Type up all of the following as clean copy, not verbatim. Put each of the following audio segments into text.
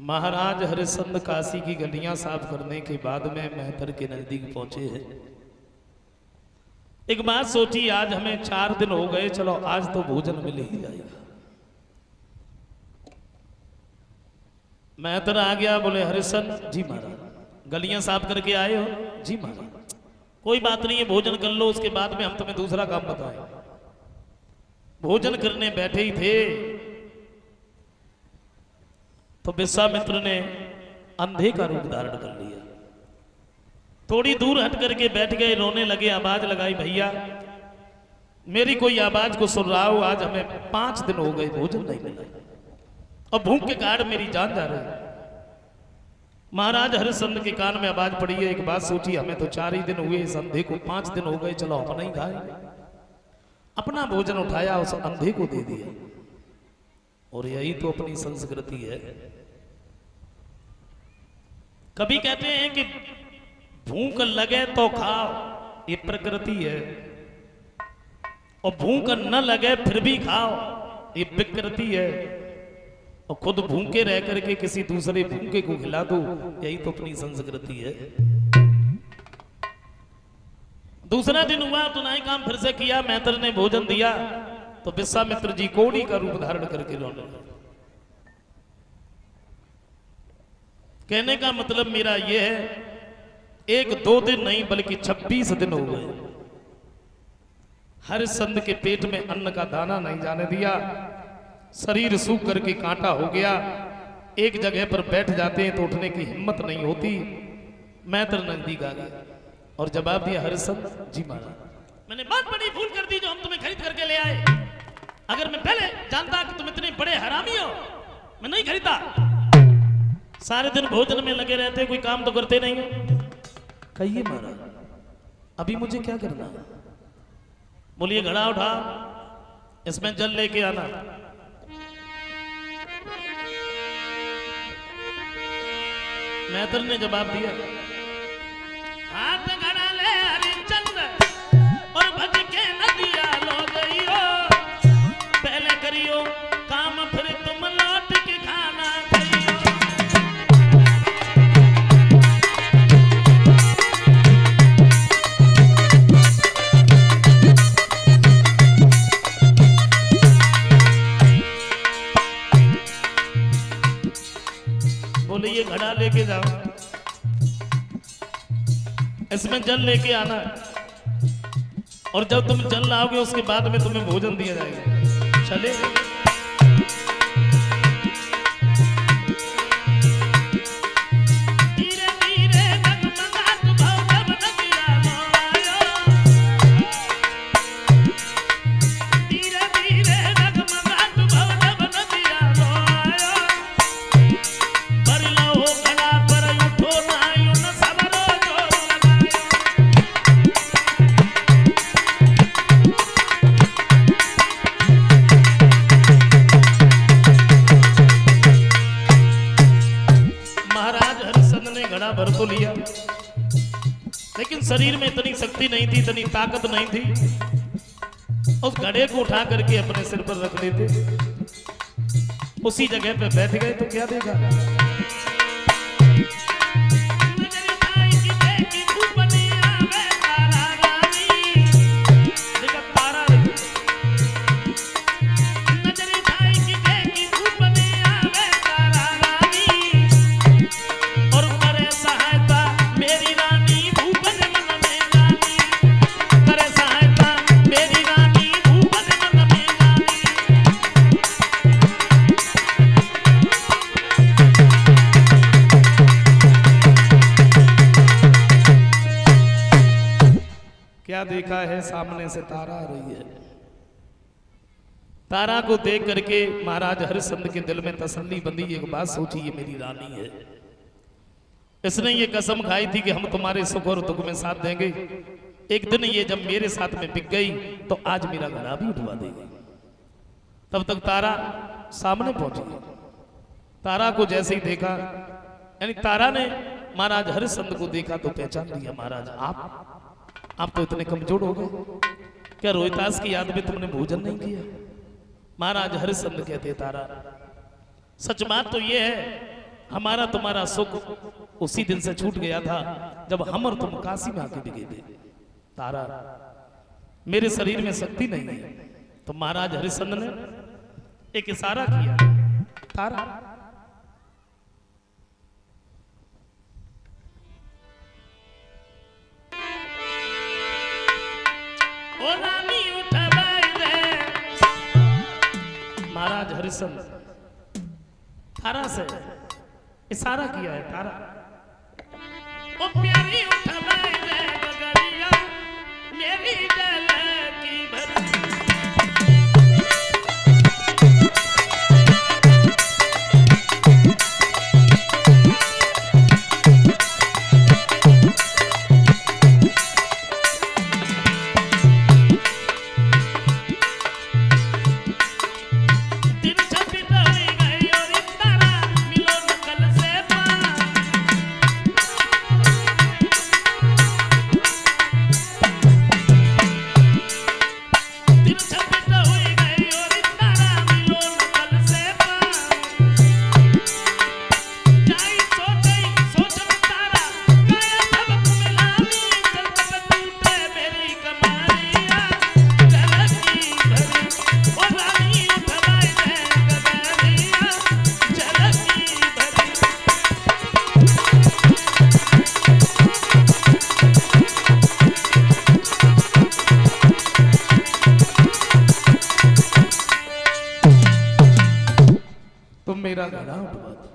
महाराज हरिश्चंद्र काशी की गलियां साफ करने के बाद में मेहतर के नजदीक पहुंचे हैं। एक बात सोची, आज हमें 4 दिन हो गए, चलो आज तो भोजन मिल ही जाएगा। मेहतर आ गया, बोले हरिश्चंद्र जी महाराज गलियां साफ करके आए हो? जी महाराज। कोई बात नहीं है, भोजन कर लो, उसके बाद में हम तुम्हें दूसरा काम बताएं। भोजन करने बैठे ही थे तो विश्वामित्र ने अंधे का रूप धारण कर लिया। थोड़ी दूर हट करके बैठ गए, रोने लगे, आवाज लगाई, भैया मेरी कोई आवाज को सुन रहा हो, आज हमें 5 दिन हो गए भोजन नहीं मिला और भूख के कारण मेरी जान जा रही है। महाराज हरिश्चंद्र के कान में आवाज पड़ी है। एक बात सोची, हमें तो 4 ही दिन हुए, इस अंधे को 5 दिन हो गए, चलो अपना ही खाए। अपना भोजन उठाया, उस अंधे को दे दिया। और यही तो अपनी संस्कृति है। कभी कहते हैं कि भूख लगे तो खाओ, ये प्रकृति है, और भूख न लगे फिर भी खाओ, ये विकृति है। और खुद भूखे रह करके किसी दूसरे भूखे को खिला दो, यही तो अपनी संस्कृति है। दूसरा दिन हुआ तो नए काम फिर से किया, मेहतर ने भोजन दिया तो विश्वामित्र जी कोड़ी का रूप धारण करके रोने लगे। कहने का मतलब मेरा यह है, 1-2 दिन नहीं बल्कि 26 दिन हो गए, हरिश्चंद्र के पेट में अन्न का दाना नहीं जाने दिया। शरीर सूख करके कांटा हो गया, एक जगह पर बैठ जाते हैं तो उठने की हिम्मत नहीं होती। मेहतर नजदीक आ गया और जवाब दिया, हरिश्चंद्र जी महाराज मैंने बहुत बड़ी भूल कर दी जो हम तुम्हें खरीद करके ले आए। अगर मैं पहले जानता कि तुम इतने बड़े हरामी हो, मैं नहीं खरीदा। सारे दिन भोजन में लगे रहते, कोई काम तो करते नहीं। कहिए महाराज अभी मुझे क्या करना? बोलिए घड़ा उठा, इसमें जल लेके आना। मेहतर ने जवाब दिया, हाथ घड़ा ले हरिश्चंद्र और भज के नदिया लो गईयो। पहले करियो काम फिर तुम लौट के खाना खाइयो। बोले ये घड़ा लेके जाओ, इसमें जल लेके आना, और जब तुम जल लाओगे उसके बाद में तुम्हें भोजन दिया जाएगा। चले भर तो लिया, लेकिन शरीर में इतनी शक्ति नहीं थी, इतनी ताकत नहीं थी। उस घड़े को उठा करके अपने सिर पर रख देते, उसी जगह पे बैठ गए तो क्या देगा? क्या देखा है? सामने से तारा आ रही है। तारा को देख करके महाराज हरिश्चंद्र के दिल में तसल्ली बंधी। एक बात सोची, ये मेरी रानी है, इसने ये कसम खाई थी कि हम तुम्हारे सुख और दुख में साथ देंगे। एक दिन ये जब मेरे साथ में बिक गई तो आज मेरा घड़ा भी उठवा देगी। तब तक तारा सामने पहुंची। तारा को जैसे ही देखा, यानी तारा ने महाराज हरिश्चंद्र को देखा तो पहचान लिया। महाराज आप तो इतने कमजोर हो गए, क्या रोहितास की याद में तुमने भोजन नहीं किया? महाराज हरिश्चंद्र कहते, तारा सच बात तो ये है हमारा तुम्हारा सुख उसी दिन से छूट गया था जब हम और तुम काशी में आके बिके थे। तारा, मेरे शरीर में शक्ति नहीं है, तो महाराज हरिश्चंद्र ने एक इशारा किया। तारा, ओ रानी उठ रे। महाराज हरिश्चंद्र तारा से इशारा किया है। तारा, ओ प्यारी उठ रे गगरिया मेरी दिल की भरी। मेरा घड़ा उठवा दो।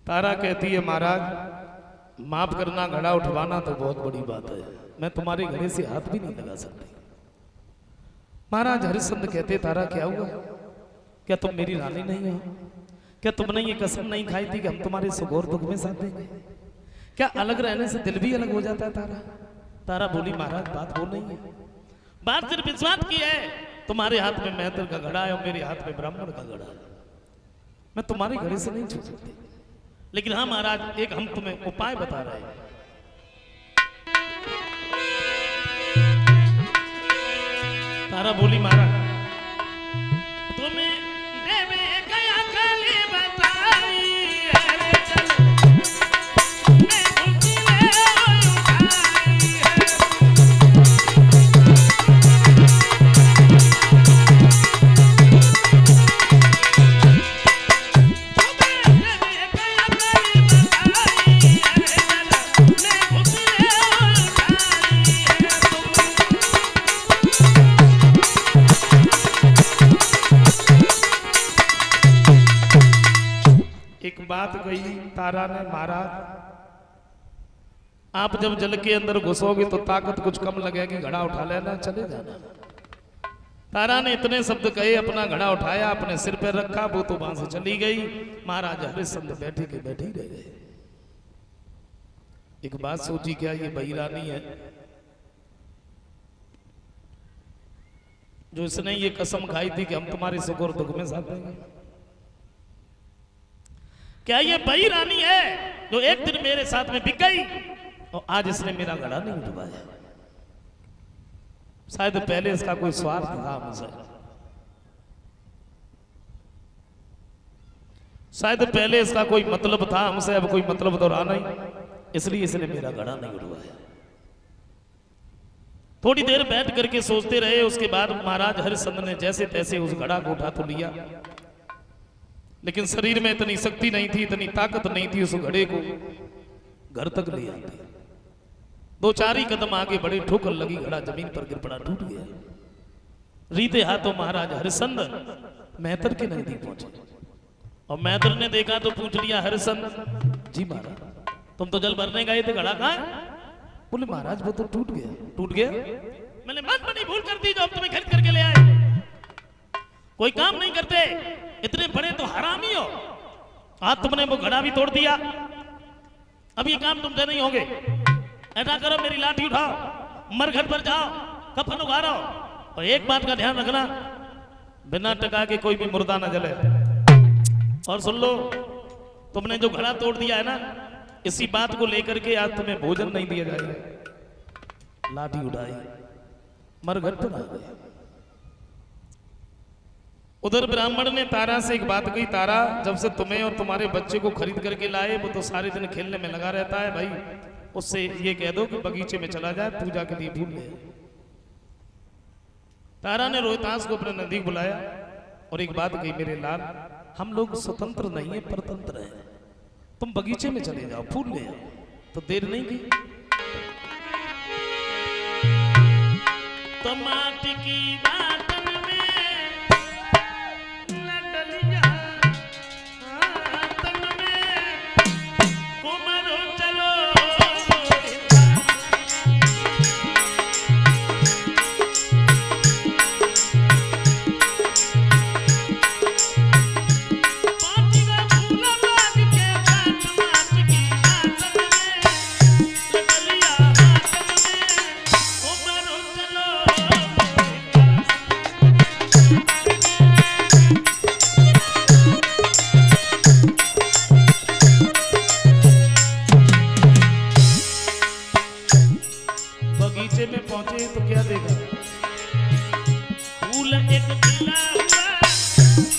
तारा कहती है महाराज माफ करना, घड़ा उठवाना तो बहुत बड़ी बात है, मैं तुम्हारे घड़े से हाथ भी नहीं लगा सकती। महाराज हरिश्चंद्र कहते तारा क्या हुआ, क्या तुम मेरी रानी नहीं हो? क्या तुमने ये कसम नहीं खाई थी कि हम तुम्हारे सुख और दुख में साथ देंगे? क्या अलग रहने से दिल भी अलग हो जाता है? तारा तारा बोली महाराज बात वो नहीं है, बात सिर्फ इस बात की है तुम्हारे हाथ में मैत्र का घड़ा है और मेरे हाथ में ब्राह्मण का घड़ा है, मैं तुम्हारे घड़े से नहीं छू सकती। लेकिन हाँ महाराज एक हम तुम्हें उपाय बता रहे हैं। तारा बोली महाराज तुम्हें देवे गया कली बताई है चल मैं खुशी ले उठाई है। एक बात कही तारा ने, महाराज आप जब जल के अंदर घुसोगे तो ताकत कुछ कम लगेगी, घड़ा उठा लेना चले जाना। तारा ने इतने शब्द कहे, अपना घड़ा उठाया, अपने सिर पर रखा, वो तो वहां से चली गई। महाराज हरिश्चंद्र बैठे के बैठे ही रह गए। एक बात सोची, क्या ये बही रानी है जो इसने ये कसम खाई थी कि हम तुम्हारे सुख और दुख में साथ देंगे? क्या ये बही रानी है जो एक दिन मेरे साथ में बिक गई और आज इसने मेरा घड़ा नहीं उठवाया? शायद पहले इसका कोई स्वार्थ था मुझसे, शायद पहले इसका कोई मतलब था हमसे, अब कोई मतलब तो रहा नहीं, इसलिए इसने मेरा घड़ा नहीं उठवाया। थोड़ी देर बैठ करके सोचते रहे। उसके बाद महाराज हरिश्चंद्र ने जैसे तैसे उस घड़ा को उठा तो लिया, लेकिन शरीर में इतनी शक्ति नहीं थी, इतनी ताकत नहीं थी उस घड़े को घर तक ले आते। दो चार ही कदम आगे बढ़े, ठोकर लगी, घड़ा जमीन पर गिर पड़ा, टूट गया। रीते हाथों महाराज हरिश्चंद्र मैत्र के नजदीक पहुंचे और मैत्र ने देखा तो पूछ लिया, हरिश्चंद्र जी महाराज तुम तो जल भरने गए थे, घड़ा कहाँ है? बोले महाराज वो तो टूट गया। टूट गया? मैंने मन बनी भूल कर दी जो अब तुम्हें खरीद करके ले आए। कोई काम नहीं करते, इतने बड़े तो हरामी हो, आज तुमने वो घड़ा भी तोड़ दिया, अब ये काम तुमसे नहीं होंगे। ऐसा करो मेरी लाठी उठाओ, मरघट पर जाओ, कफन उगारो, और एक बात का ध्यान रखना, बिना टका के कोई भी मुर्दा न जले। और सुन लो, तुमने जो घड़ा तोड़ दिया है ना, इसी बात को लेकर के आज तुम्हें भोजन नहीं दिया जाएगा। लाठी उठाई, मरघट पर आ गए। उधर ब्राह्मण ने तारा से एक बात कही, तारा जब से तुम्हें और तुम्हारे बच्चे को खरीद करके लाए वो तो सारे दिन खेलने में लगा रहता है भाई, उससे ये कह दो कि बगीचे में चला जाए, पूजा के लिए भूल ले। तारा ने रोहितास को अपने नजदीक बुलाया और एक बात कही, मेरे लाल हम लोग स्वतंत्र नहीं है परतंत्र है, तुम बगीचे में चले जाओ, फूल ले आओ। तो देर नहीं की, तो माटी की बातन में लडलिया तन में कुमारो चलो। बगीचे में पहुंचे तो क्या देखा, फूल एक खिला हुआ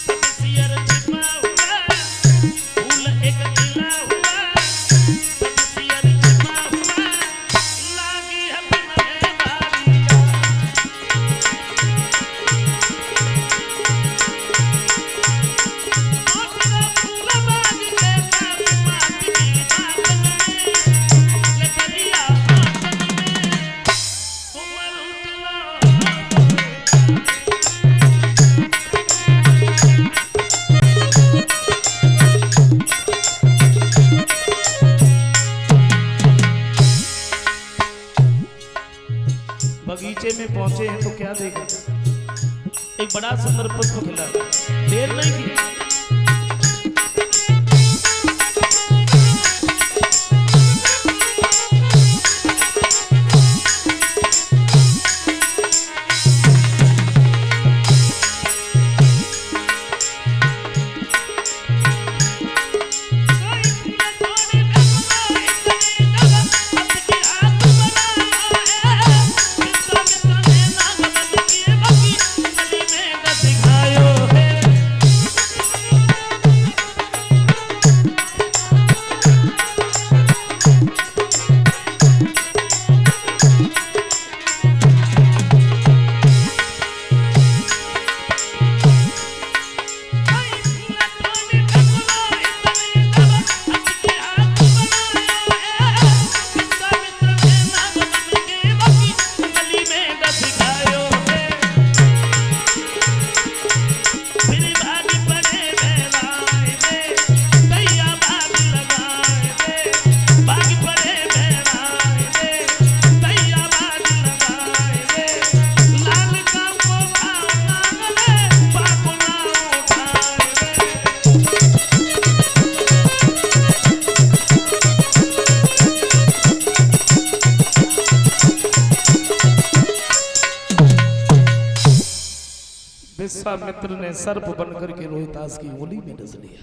तपसियर छिपा हुआ, फूल एक खिला हुआ तपसियर छिपा हुआ, लागी है पहरेदारियां। अपना फूल बाग के साथ माटी की बातन में लकड़िया बगीचे में पहुंचे हैं तो क्या देखा, एक बड़ा सुंदर पुष्प खिला, देर नहीं की, विश्वामित्र ने सर्प बनकर के रोहितास की उंगली में डस लिया।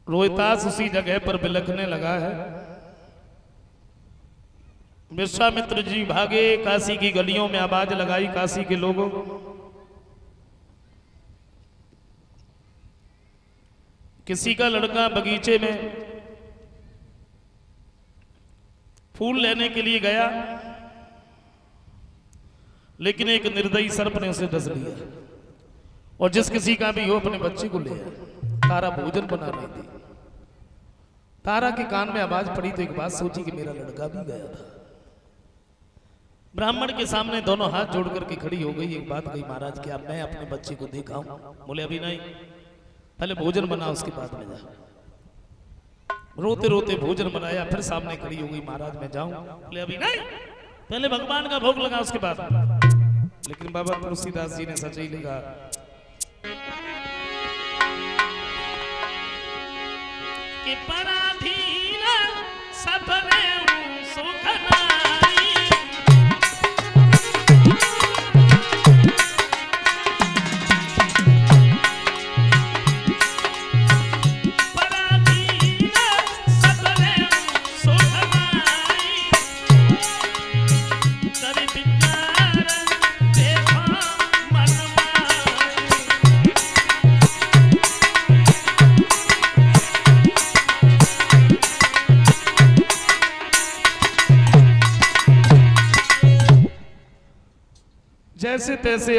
रोहितास उसी जगह पर बिलखने लगा है। विश्वामित्र जी भागे, काशी की गलियों में आवाज लगाई, काशी के लोगों किसी का लड़का बगीचे में फूल लेने के लिए गया, लेकिन एक निर्दयी सर्प ने उसे डस लिया और जिस किसी का भी हो अपने बच्चे को ले आया। तारा भोजन बना रही थी, तारा के कान में आवाज पड़ी तो एक बात सोची कि मेरा लड़का भी गया था। ब्राह्मण के सामने दोनों हाथ जोड़ करके खड़ी हो गई। एक बात कही, महाराज क्या मैं अपने बच्चे को देखा हूं? बोले अभी नहीं, पहले भोजन बना उसके बाद में जा। रोते रोते भोजन बनाया, फिर सामने खड़ी हो गई, महाराज मैं जाऊं? बोले अभी नहीं, पहले भगवान का भोग लगा उसके बाद। लेकिन बाबा तुलसीदास जी ने सच ही लिखा, कि पराधीन सबने सुख नाई, पराधीन सबने सुख नाई, कर विचार जैसे तैसे